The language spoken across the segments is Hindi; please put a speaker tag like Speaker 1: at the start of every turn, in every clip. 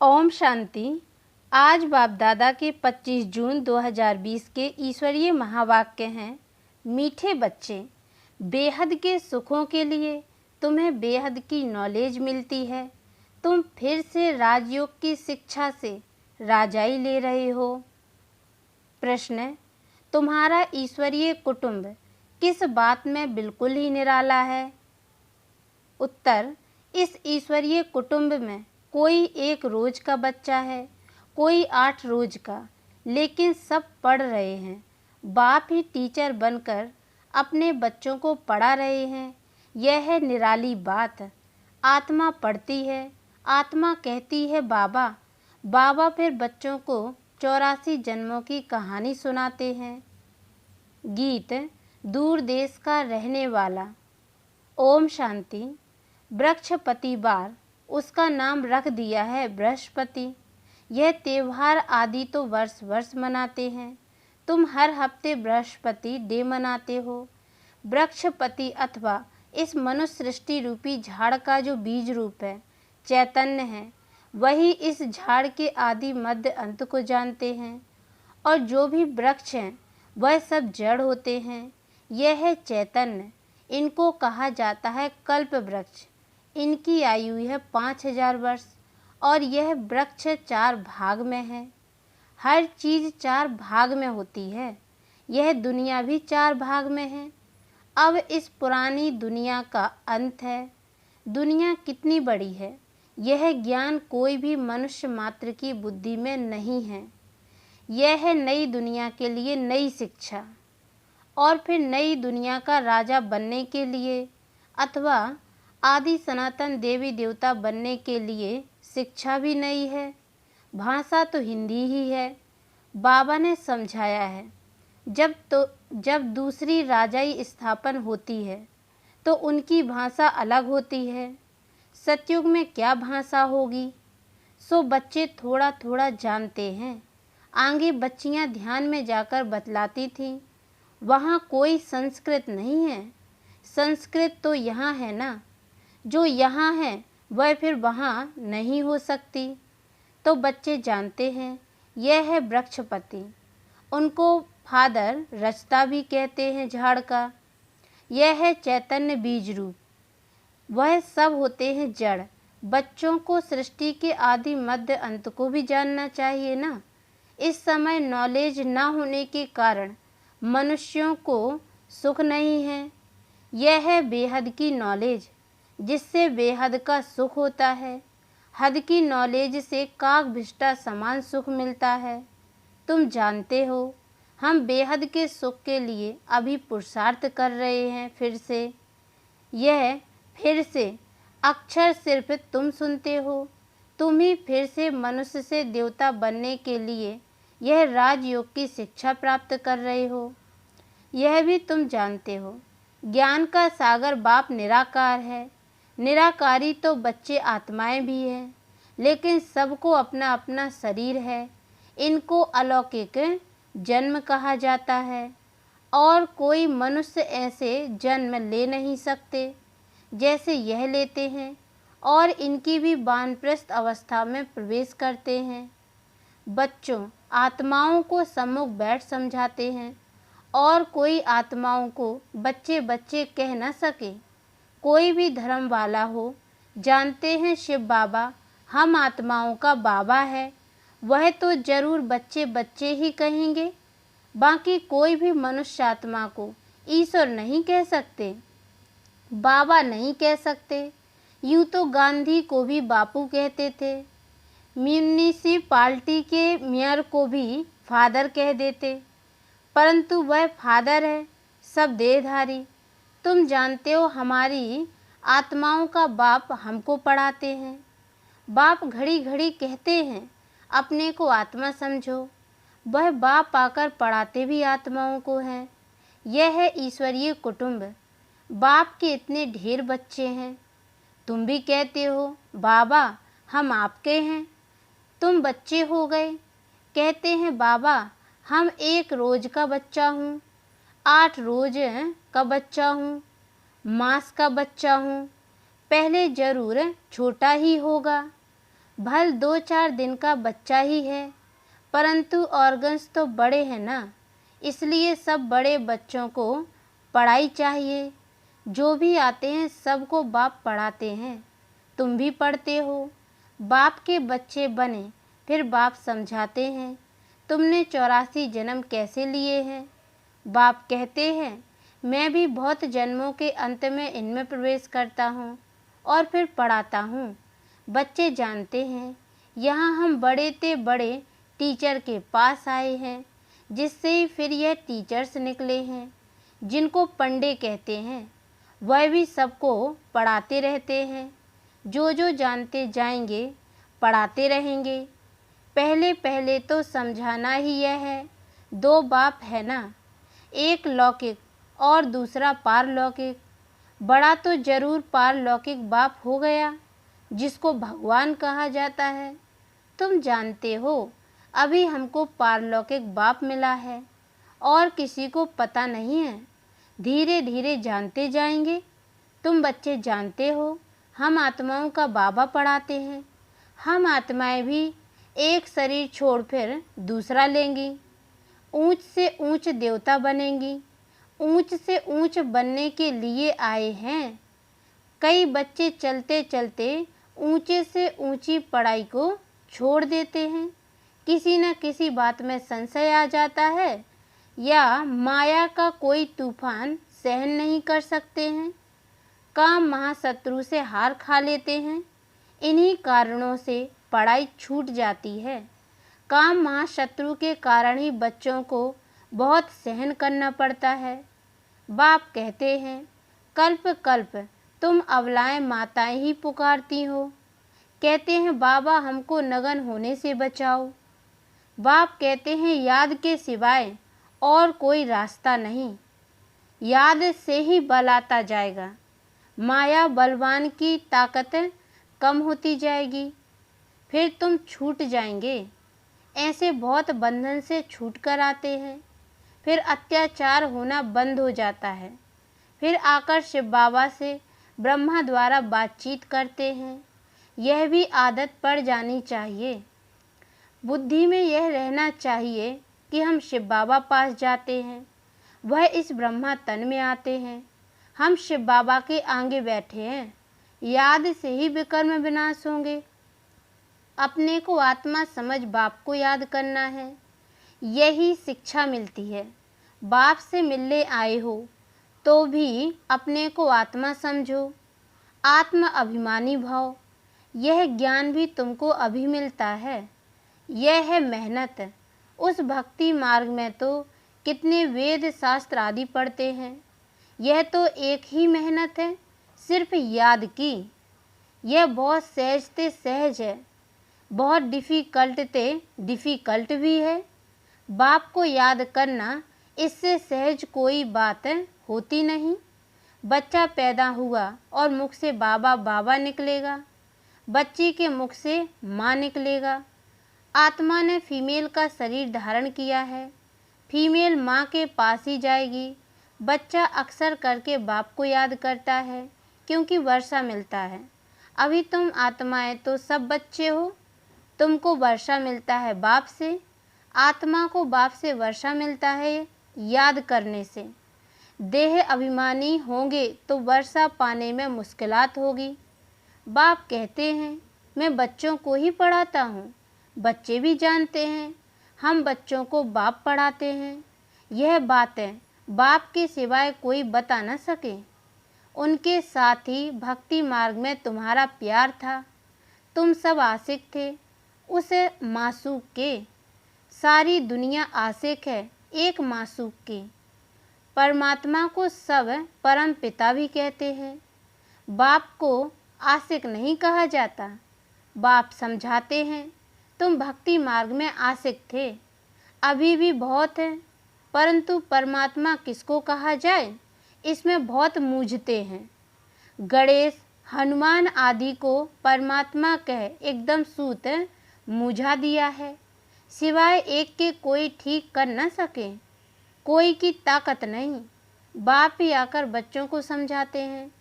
Speaker 1: ओम शांति। आज बाप दादा के 25 जून 2020 के ईश्वरीय महावाक्य हैं। मीठे बच्चे, बेहद के सुखों के लिए तुम्हें बेहद की नॉलेज मिलती है। तुम फिर से राजयोग की शिक्षा से राजाई ले रहे हो। प्रश्न, तुम्हारा ईश्वरीय कुटुंब किस बात में बिल्कुल ही निराला है? उत्तर, इस ईश्वरीय कुटुंब में कोई 1 रोज का बच्चा है, कोई 8 रोज का, लेकिन सब पढ़ रहे हैं। बाप ही टीचर बनकर अपने बच्चों को पढ़ा रहे हैं। यह है निराली बात। आत्मा पढ़ती है, आत्मा कहती है बाबा। बाबा फिर बच्चों को 84 जन्मों की कहानी सुनाते हैं। गीत, दूर देश का रहने वाला। ओम शांति। वृक्षपति बार उसका नाम रख दिया है बृहस्पति। यह त्योहार आदि तो वर्ष वर्ष मनाते हैं। तुम हर हफ्ते बृहस्पति डे मनाते हो। वृक्षपति अथवा इस मनुष्य सृष्टि रूपी झाड़ का जो बीज रूप है, चैतन्य है, वही इस झाड़ के आदि मध्य अंत को जानते हैं। और जो भी वृक्ष हैं वह सब जड़ होते हैं। यह है चैतन्य। इनको कहा जाता है कल्प वृक्ष। इनकी आयु है 5000 वर्ष और यह वृक्ष 4 भाग में है। हर चीज़ 4 भाग में होती है। यह दुनिया भी 4 भाग में है। अब इस पुरानी दुनिया का अंत है। दुनिया कितनी बड़ी है, यह ज्ञान कोई भी मनुष्य मात्र की बुद्धि में नहीं है। यह है नई दुनिया के लिए नई शिक्षा। और फिर नई दुनिया का राजा बनने के लिए अथवा आदि सनातन देवी देवता बनने के लिए शिक्षा भी नई है। भाषा तो हिंदी ही है। बाबा ने समझाया है, जब दूसरी राजाई स्थापन होती है तो उनकी भाषा अलग होती है। सतयुग में क्या भाषा होगी, सो बच्चे थोड़ा थोड़ा जानते हैं। आगे बच्चियां ध्यान में जाकर बतलाती थीं, वहाँ कोई संस्कृत नहीं है। संस्कृत तो यहाँ है ना। जो यहाँ है वह फिर वहाँ नहीं हो सकती। तो बच्चे जानते हैं यह है वृक्षपति। उनको फादर रचता भी कहते हैं झाड़ का। यह है चैतन्य बीज रूप। वह सब होते हैं जड़। बच्चों को सृष्टि के आदि मध्य अंत को भी जानना चाहिए ना। इस समय नॉलेज ना होने के कारण मनुष्यों को सुख नहीं है। यह है बेहद की नॉलेज, जिससे बेहद का सुख होता है। हद की नॉलेज से काग भिष्टा समान सुख मिलता है। तुम जानते हो हम बेहद के सुख के लिए अभी पुरुषार्थ कर रहे हैं। फिर से अक्षर सिर्फ तुम सुनते हो। तुम ही फिर से मनुष्य से देवता बनने के लिए यह राजयोग की शिक्षा प्राप्त कर रहे हो। यह भी तुम जानते हो ज्ञान का सागर बाप निराकार है। निराकारी तो बच्चे आत्माएं भी हैं, लेकिन सबको अपना अपना शरीर है। इनको अलौकिक जन्म कहा जाता है और कोई मनुष्य ऐसे जन्म ले नहीं सकते जैसे यह लेते हैं। और इनकी भी वानप्रस्थ अवस्था में प्रवेश करते हैं। बच्चों आत्माओं को सम्मुख बैठ समझाते हैं और कोई आत्माओं को बच्चे बच्चे कह न सके। कोई भी धर्म वाला हो, जानते हैं शिव बाबा हम आत्माओं का बाबा है, वह तो जरूर बच्चे बच्चे ही कहेंगे। बाकी कोई भी मनुष्य आत्मा को ईश्वर नहीं कह सकते, बाबा नहीं कह सकते। यूँ तो गांधी को भी बापू कहते थे। म्यूनिसिपालिटी के मेयर को भी फादर कह देते, परंतु वह फादर है, सब देहधारी। तुम जानते हो हमारी आत्माओं का बाप हमको पढ़ाते हैं। बाप घड़ी घड़ी कहते हैं अपने को आत्मा समझो। वह बाप आकर पढ़ाते भी आत्माओं को हैं। यह है ईश्वरीय कुटुंब। बाप के इतने ढेर बच्चे हैं। तुम भी कहते हो बाबा हम आपके हैं। तुम बच्चे हो गए। कहते हैं बाबा हम 1 रोज का बच्चा हूँ, 8 रोज का बच्चा हूँ, मास का बच्चा हूँ। पहले जरूर छोटा ही होगा। भल 2-4 दिन का बच्चा ही है, परंतु ऑर्गन्स तो बड़े हैं ना, इसलिए सब बड़े बच्चों को पढ़ाई चाहिए। जो भी आते हैं सबको बाप पढ़ाते हैं। तुम भी पढ़ते हो। बाप के बच्चे बने, फिर बाप समझाते हैं तुमने 84 जन्म कैसे लिए हैं। बाप कहते हैं मैं भी बहुत जन्मों के अंत में इनमें प्रवेश करता हूँ और फिर पढ़ाता हूँ। बच्चे जानते हैं यहाँ हम बड़े ते बड़े टीचर के पास आए हैं, जिससे ही फिर यह टीचर्स निकले हैं, जिनको पंडे कहते हैं। वह भी सबको पढ़ाते रहते हैं। जो जो जानते जाएंगे पढ़ाते रहेंगे। पहले पहले तो समझाना ही यह है, 2 बाप है ना, एक लौकिक और दूसरा पारलौकिक। बड़ा तो जरूर पारलौकिक बाप हो गया, जिसको भगवान कहा जाता है। तुम जानते हो अभी हमको पारलौकिक बाप मिला है और किसी को पता नहीं है। धीरे धीरे जानते जाएंगे। तुम बच्चे जानते हो हम आत्माओं का बाबा पढ़ाते हैं। हम आत्माएं भी एक शरीर छोड़ फिर दूसरा लेंगी, ऊंच से ऊंच देवता बनेंगी। ऊंच से ऊंच बनने के लिए आए हैं। कई बच्चे चलते चलते ऊंचे से ऊंची पढ़ाई को छोड़ देते हैं। किसी न किसी बात में संशय आ जाता है या माया का कोई तूफान सहन नहीं कर सकते हैं। काम महाशत्रु से हार खा लेते हैं। इन्हीं कारणों से पढ़ाई छूट जाती है। काम महाशत्रु के कारण ही बच्चों को बहुत सहन करना पड़ता है। बाप कहते हैं कल्प कल्प तुम अबलाएं माताएं ही पुकारती हो। कहते हैं बाबा हमको नगन होने से बचाओ। बाप कहते हैं याद के सिवाय और कोई रास्ता नहीं। याद से ही बल आता जाएगा। माया बलवान की ताकत कम होती जाएगी, फिर तुम छूट जाएंगे। ऐसे बहुत बंधन से छूट कर आते हैं, फिर अत्याचार होना बंद हो जाता है। फिर आकर शिव बाबा से ब्रह्मा द्वारा बातचीत करते हैं। यह भी आदत पड़ जानी चाहिए। बुद्धि में यह रहना चाहिए कि हम शिव बाबा पास जाते हैं, वह इस ब्रह्मा तन में आते हैं। हम शिव बाबा के आगे बैठे हैं। याद से ही विकर्म विनाश होंगे। अपने को आत्मा समझ बाप को याद करना है। यही शिक्षा मिलती है। बाप से मिलने आए हो तो भी अपने को आत्मा समझो। आत्म अभिमानी भाव, यह ज्ञान भी तुमको अभी मिलता है। यह है मेहनत। उस भक्ति मार्ग में तो कितने वेद शास्त्र आदि पढ़ते हैं। यह तो एक ही मेहनत है, सिर्फ याद की। यह बहुत सहज ते सहज है, बहुत डिफ़िकल्ट ते डिफ़िकल्ट भी है। बाप को याद करना, इससे सहज कोई बात होती नहीं। बच्चा पैदा हुआ और मुख से बाबा बाबा निकलेगा, बच्ची के मुख से माँ निकलेगा। आत्मा ने फीमेल का शरीर धारण किया है, फीमेल माँ के पास ही जाएगी। बच्चा अक्सर करके बाप को याद करता है, क्योंकि वर्षा मिलता है। अभी तुम आत्माएं तो सब बच्चे हो। तुमको वर्षा मिलता है बाप से, आत्मा को बाप से वर्षा मिलता है याद करने से। देह अभिमानी होंगे तो वर्षा पाने में मुश्किलात होगी। बाप कहते हैं मैं बच्चों को ही पढ़ाता हूँ। बच्चे भी जानते हैं हम बच्चों को बाप पढ़ाते हैं। यह बातें बाप के सिवाय कोई बता न सके। उनके साथ ही भक्ति मार्ग में तुम्हारा प्यार था। तुम सब आशिक थे उस मासूक के। सारी दुनिया आशिक है एक मासूक की। परमात्मा को सब परम पिता भी कहते हैं। बाप को आशिक नहीं कहा जाता। बाप समझाते हैं तुम भक्ति मार्ग में आशिक थे, अभी भी बहुत है, परंतु परमात्मा किसको कहा जाए इसमें बहुत मूझते हैं। गणेश हनुमान आदि को परमात्मा कह एकदम सूत मूझा दिया है। सिवाय एक के कोई ठीक कर न सके, कोई की ताकत नहीं। बाप ही आकर बच्चों को समझाते हैं।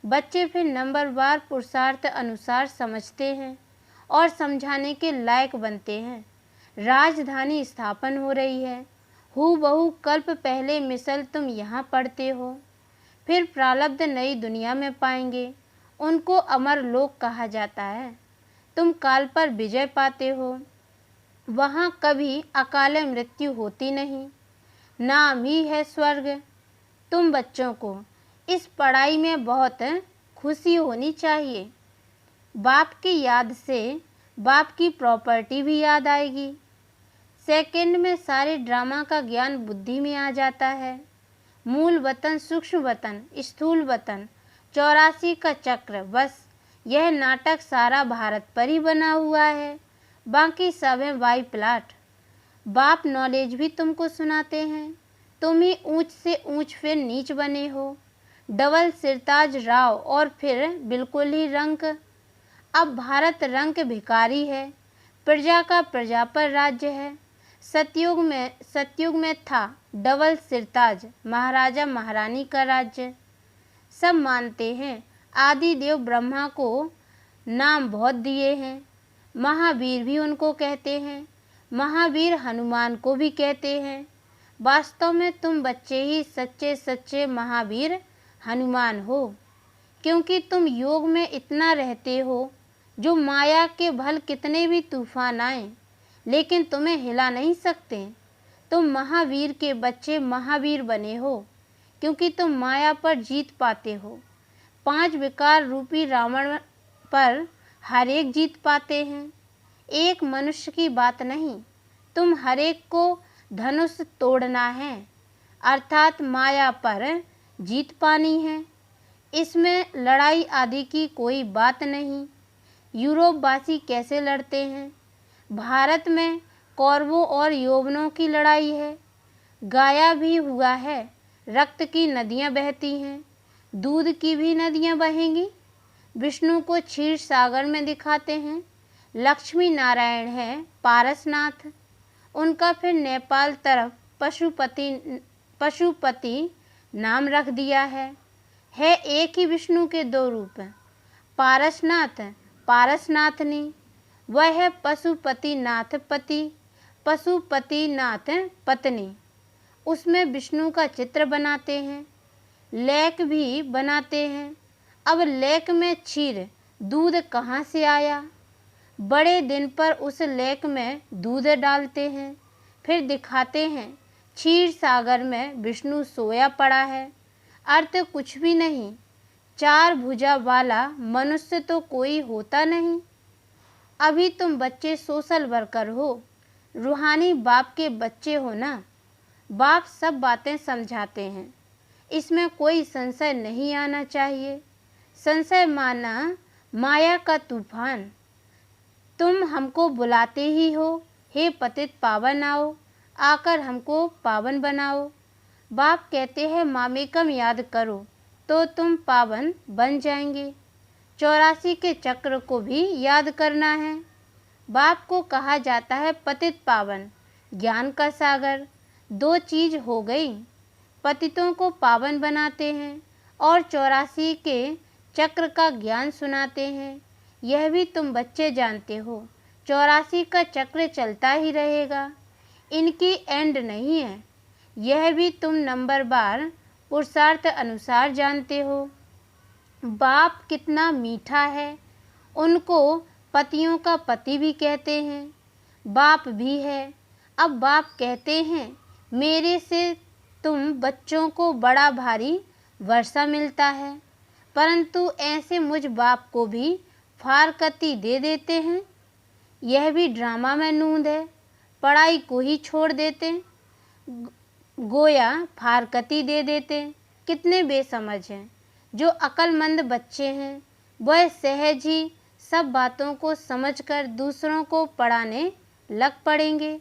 Speaker 1: बच्चे फिर नंबरवार पुरुषार्थ अनुसार समझते हैं और समझाने के लायक बनते हैं। राजधानी स्थापन हो रही है, हूबहू कल्प पहले मिसल तुम यहाँ पढ़ते हो। फिर प्रारब्ध नई दुनिया में पाएंगे, उनको अमर लोक कहा जाता है। तुम काल पर विजय पाते हो, वहाँ कभी अकाल मृत्यु होती नहीं, नाम ही है स्वर्ग। तुम बच्चों को इस पढ़ाई में बहुत खुशी होनी चाहिए। बाप की याद से बाप की प्रॉपर्टी भी याद आएगी। सेकंड में सारे ड्रामा का ज्ञान बुद्धि में आ जाता है। मूल वतन, सूक्ष्म वतन, स्थूल वतन, 84 का चक्र, बस यह नाटक सारा भारत पर ही बना हुआ है, बाकी सब है वाई प्लाट। बाप नॉलेज भी तुमको सुनाते हैं, तुम ही ऊंच से ऊंच फिर नीच बने हो। डबल सिरताज राव और फिर बिल्कुल ही रंक। अब भारत रंक भिखारी है, प्रजा का प्रजा पर राज्य है। सतयुग में था डबल सिरताज, महाराजा महारानी का राज्य। सब मानते हैं आदि देव ब्रह्मा को नाम बहुत दिए हैं, महावीर भी उनको कहते हैं, महावीर हनुमान को भी कहते हैं। वास्तव में तुम बच्चे ही सच्चे सच्चे महावीर हनुमान हो, क्योंकि तुम योग में इतना रहते हो जो माया के भल कितने भी तूफान आए लेकिन तुम्हें हिला नहीं सकते। तुम महावीर के बच्चे महावीर बने हो क्योंकि तुम माया पर जीत पाते हो। 5 विकार रूपी रावण पर हर एक जीत पाते हैं। एक मनुष्य की बात नहीं, तुम हर एक को धनुष तोड़ना है, अर्थात माया पर जीत पानी है। इसमें लड़ाई आदि की कोई बात नहीं। यूरोप वासी कैसे लड़ते हैं? भारत में कौरवों और यौवनों की लड़ाई है। गाया भी हुआ है, रक्त की नदियाँ बहती हैं, दूध की भी नदियाँ बहेंगी। विष्णु को क्षीर सागर में दिखाते हैं। लक्ष्मी नारायण है पारसनाथ, उनका फिर नेपाल तरफ पशुपति नाम रख दिया है। एक ही विष्णु के 2 रूप, पारसनाथ पारसनाथनी। वह है पशुपतिनाथ पति, पशुपतिनाथ पत्नी। उसमें विष्णु का चित्र बनाते हैं, लेक भी बनाते हैं। अब लेक में क्षीर दूध कहाँ से आया? बड़े दिन पर उस लेक में दूध डालते हैं, फिर दिखाते हैं क्षीर सागर में विष्णु सोया पड़ा है। अर्थ कुछ भी नहीं, 4 भुजा वाला मनुष्य तो कोई होता नहीं। अभी तुम बच्चे सोशल वर्कर हो, रूहानी बाप के बच्चे हो ना। बाप सब बातें समझाते हैं, इसमें कोई संशय नहीं आना चाहिए। संशय माना माया का तूफान। तुम हमको बुलाते ही हो, हे पतित पावन आओ, आकर हमको पावन बनाओ। बाप कहते हैं मामेकम याद करो तो तुम पावन बन जाएंगे। 84 के चक्र को भी याद करना है। बाप को कहा जाता है पतित पावन, ज्ञान का सागर। 2 चीज हो गई, पतितों को पावन बनाते हैं और 84 के चक्र का ज्ञान सुनाते हैं। यह भी तुम बच्चे जानते हो, 84 का चक्र चलता ही रहेगा, इनकी एंड नहीं है। यह भी तुम नंबर बार पुरुषार्थ अनुसार जानते हो। बाप कितना मीठा है, उनको पतियों का पति भी कहते हैं, बाप भी है। अब बाप कहते हैं मेरे से तुम बच्चों को बड़ा भारी वर्षा मिलता है, परंतु ऐसे मुझ बाप को भी फारकती दे देते हैं। यह भी ड्रामा में नूंद है, पढ़ाई को ही छोड़ देते, गोया फारकती दे देते। कितने बेसमझ हैं। जो अक्लमंद बच्चे हैं वह सहज ही सब बातों को समझकर दूसरों को पढ़ाने लग पड़ेंगे।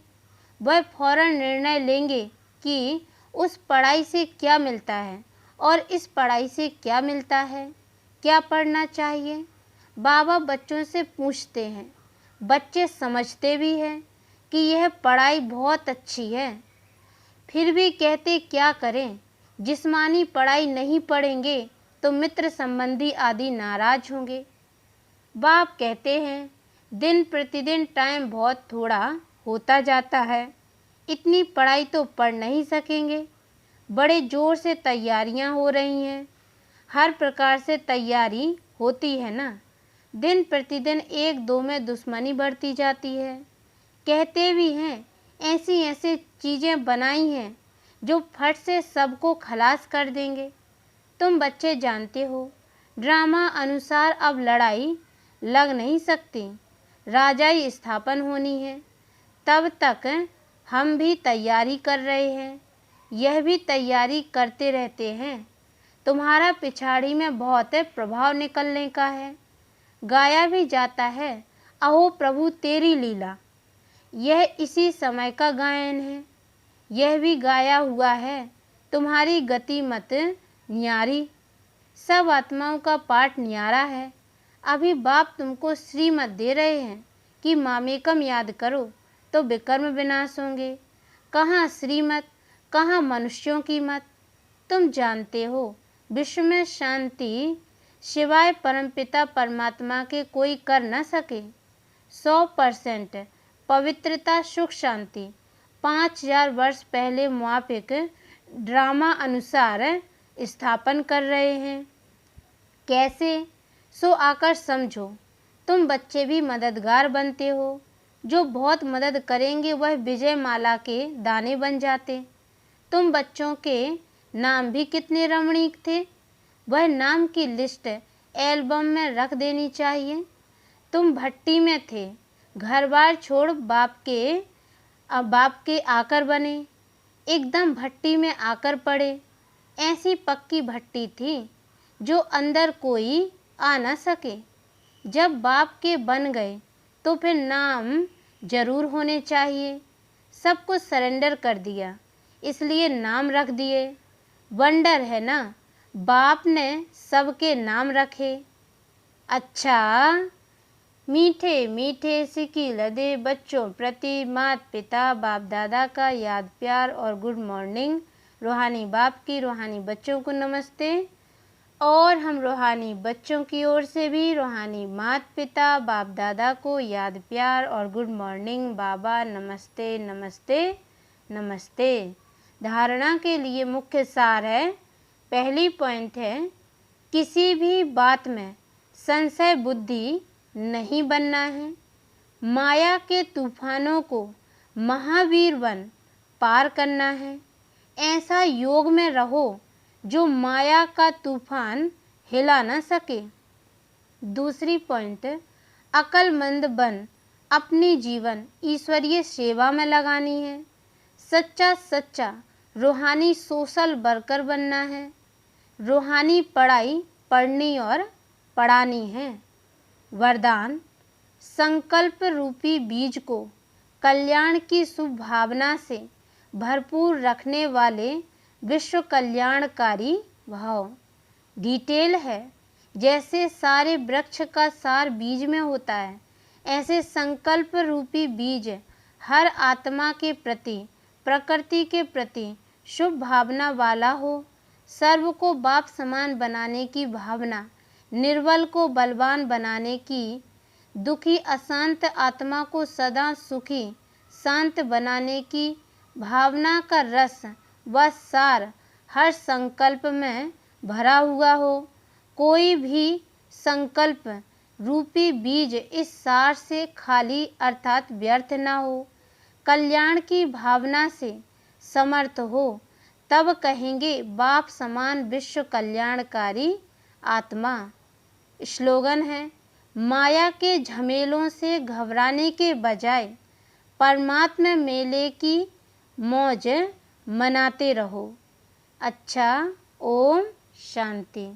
Speaker 1: वह फौरन निर्णय लेंगे कि उस पढ़ाई से क्या मिलता है और इस पढ़ाई से क्या मिलता है, क्या पढ़ना चाहिए। बाबा बच्चों से पूछते हैं, बच्चे समझते भी हैं कि यह पढ़ाई बहुत अच्छी है, फिर भी कहते क्या करें। जिस्मानी पढ़ाई नहीं पढ़ेंगे तो मित्र संबंधी आदि नाराज होंगे। बाप कहते हैं दिन प्रतिदिन टाइम बहुत थोड़ा होता जाता है। इतनी पढ़ाई तो पढ़ नहीं सकेंगे। बड़े जोर से तैयारियां हो रही हैं। हर प्रकार से तैयारी होती है ना। दिन प्रतिदिन एक दो में दुश्मनी बढ़ती जाती है। कहते भी हैं ऐसी ऐसी चीज़ें बनाई हैं जो फट से सबको खलास कर देंगे। तुम बच्चे जानते हो ड्रामा अनुसार अब लड़ाई लग नहीं सकती। राजाई स्थापन होनी है। तब तक हम भी तैयारी कर रहे हैं। यह भी तैयारी करते रहते हैं। तुम्हारा पिछाड़ी में बहुत प्रभाव निकलने का है। गाया भी जाता है अहो प्रभु तेरी लीला। यह इसी समय का गायन है। यह भी गाया हुआ है तुम्हारी गति मत न्यारी। सब आत्माओं का पाठ न्यारा है। अभी बाप तुमको श्रीमत दे रहे हैं कि मामेकम याद करो तो विकर्म विनाश होंगे। कहाँ श्रीमत, कहाँ मनुष्यों की मत। तुम जानते हो विश्व में शांति सिवाय परमपिता परमात्मा के कोई कर न सके। 100% पवित्रता सुख शांति 5000 वर्ष पहले मुआफिक ड्रामा अनुसार स्थापन कर रहे हैं। कैसे? सो आकर समझो। तुम बच्चे भी मददगार बनते हो। जो बहुत मदद करेंगे वह विजय माला के दाने बन जाते। तुम बच्चों के नाम भी कितने रमणीक थे। वह नाम की लिस्ट एल्बम में रख देनी चाहिए। तुम भट्टी में थे। घर बार छोड़ बाप के आकर बने। एकदम भट्टी में आकर पड़े। ऐसी पक्की भट्टी थी जो अंदर कोई आ न सके। जब बाप के बन गए तो फिर नाम जरूर होने चाहिए। सब कुछ सरेंडर कर दिया इसलिए नाम रख दिए। वंडर है ना, बाप ने सबके नाम रखे। अच्छा, मीठे मीठे सिकी लदे बच्चों प्रति माता पिता बाप दादा का याद प्यार और गुड मॉर्निंग। रूहानी बाप की रूहानी बच्चों को नमस्ते। और हम रूहानी बच्चों की ओर से भी रूहानी माता पिता बाप दादा को याद प्यार और गुड मॉर्निंग। बाबा नमस्ते नमस्ते नमस्ते। धारणा के लिए मुख्य सार है। पहली पॉइंट है किसी भी बात में संशय बुद्धि नहीं बनना है। माया के तूफानों को महावीर बन पार करना है। ऐसा योग में रहो जो माया का तूफान हिला न सके। दूसरी पॉइंट, अक्लमंद बन अपनी जीवन ईश्वरीय सेवा में लगानी है। सच्चा रूहानी सोशल वर्कर बनना है। रूहानी पढ़ाई पढ़नी और पढ़ानी है। वरदान, संकल्प रूपी बीज को कल्याण की शुभ भावना से भरपूर रखने वाले विश्व कल्याणकारी भाव। डिटेल है जैसे सारे वृक्ष का सार बीज में होता है, ऐसे संकल्प रूपी बीज हर आत्मा के प्रति, प्रकृति के प्रति शुभ भावना वाला हो। सर्व को बाप समान बनाने की भावना, निर्बल को बलवान बनाने की, दुखी अशांत आत्मा को सदा सुखी शांत बनाने की भावना का रस व सार हर संकल्प में भरा हुआ हो। कोई भी संकल्प रूपी बीज इस सार से खाली अर्थात व्यर्थ न हो। कल्याण की भावना से समर्थ हो तब कहेंगे बाप समान विश्व कल्याणकारी आत्मा। स्लोगन है, माया के झमेलों से घबराने के बजाय परमात्मा मेले की मौज मनाते रहो। अच्छा, ओम शांति।